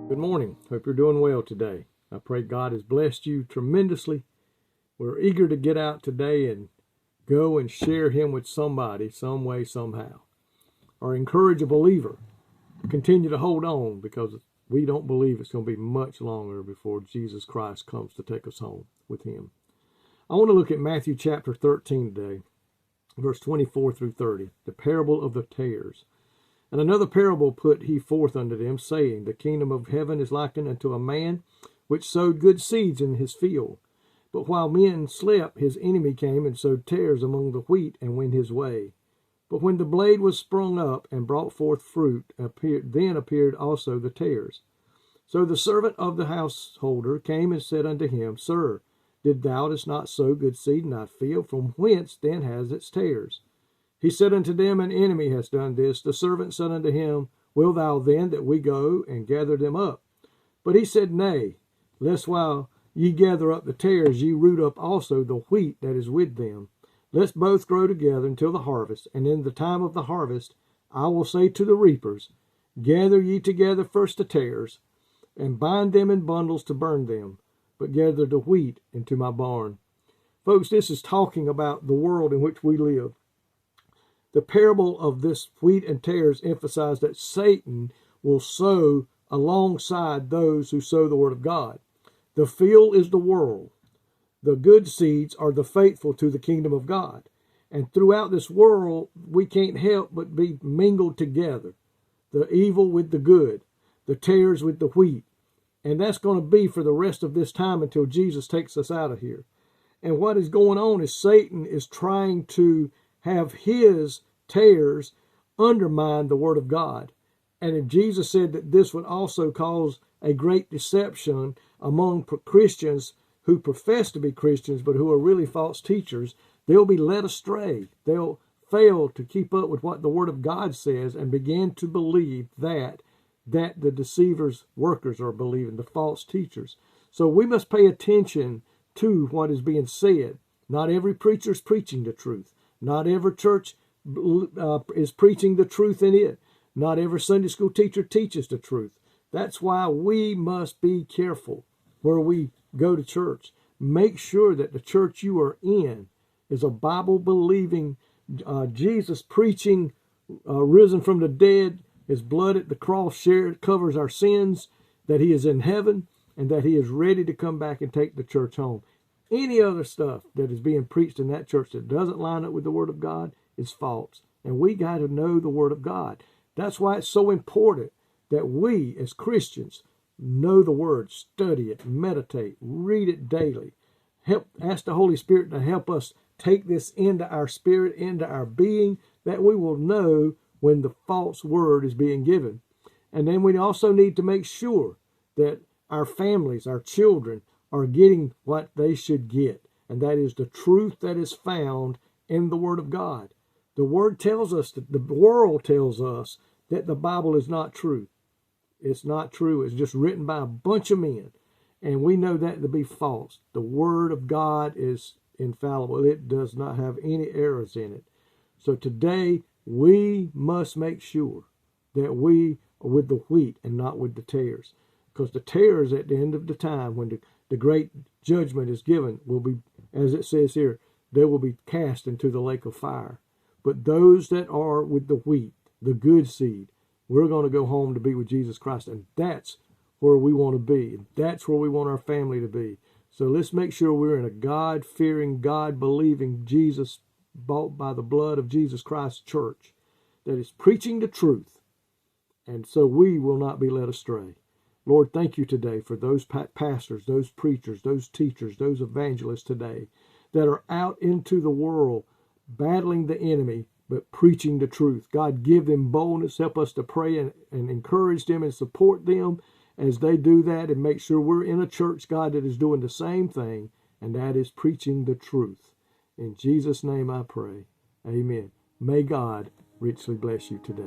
Good morning. Hope you're doing well today. I pray God has blessed you tremendously. We're eager to get out today and go and share Him with somebody, some way, somehow. Or encourage a believer to continue to hold on, because we don't believe it's going to be much longer before Jesus Christ comes to take us home with Him. I want to look at Matthew chapter 13 today, verse 24 through 30, the parable of the tares. And another parable put he forth unto them, saying, The kingdom of heaven is likened unto a man which sowed good seeds in his field. But while men slept, his enemy came and sowed tares among the wheat, and went his way. But when the blade was sprung up and brought forth fruit, then appeared also the tares. So the servant of the householder came and said unto him, Sir, did thou not sow good seed in thy field? From whence then has its tares? He said unto them, An enemy has done this. The servant said unto him, Will thou then that we go and gather them up? But he said, Nay, lest while ye gather up the tares, ye root up also the wheat that is with them. Let's both grow together until the harvest. And in the time of the harvest I will say to the reapers, Gather ye together first the tares, and bind them in bundles to burn them, but gather the wheat into my barn. Folks, this is talking about the world in which we live. The parable of this wheat and tares emphasized that Satan will sow alongside those who sow the word of God. The field is the world. The good seeds are the faithful to the kingdom of God. And throughout this world, we can't help but be mingled together. The evil with the good, the tares with the wheat. And that's going to be for the rest of this time until Jesus takes us out of here. And what is going on is Satan is trying to have his tares undermine the word of God. And Jesus said that this would also cause a great deception among Christians who profess to be Christians but who are really false teachers. They'll be led astray. They'll fail to keep up with what the word of God says and begin to believe that the deceivers' workers are believing, the false teachers. So we must pay attention to what is being said. Not every preacher is preaching the truth. Not every church is preaching the truth in it. Not every Sunday school teacher teaches the truth. That's why we must be careful where we go to church. Make sure that the church you are in is a Bible-believing, Jesus preaching, risen from the dead, his blood at the cross covers our sins, that he is in heaven, and that he is ready to come back and take the church home. Any other stuff that is being preached in that church that doesn't line up with the word of God is false. And we got to know the word of God. That's why it's so important that we as Christians know the word, study it, meditate, read it daily. Ask the Holy Spirit to help us take this into our spirit, into our being, that we will know when the false word is being given. And then we also need to make sure that our families, our children, are getting what they should get. And that is the truth that is found in the Word of God. The Word tells us, that the world tells us, that the Bible is not true. It's not true. It's just written by a bunch of men. And we know that to be false. The Word of God is infallible. It does not have any errors in it. So today, we must make sure that we are with the wheat and not with the tares. Because the tares at the end of the time, when the great judgment is given, will be, as it says here, they will be cast into the lake of fire. But those that are with the wheat, the good seed, we're going to go home to be with Jesus Christ. And that's where we want to be. That's where we want our family to be. So let's make sure we're in a God-fearing, God-believing, Jesus, bought by the blood of Jesus Christ church that is preaching the truth. And so we will not be led astray. Lord, thank you today for those pastors, those preachers, those teachers, those evangelists today that are out into the world battling the enemy, but preaching the truth. God, give them boldness. Help us to pray and encourage them and support them as they do that, and make sure we're in a church, God, that is doing the same thing, and that is preaching the truth. In Jesus' name I pray. Amen. May God richly bless you today.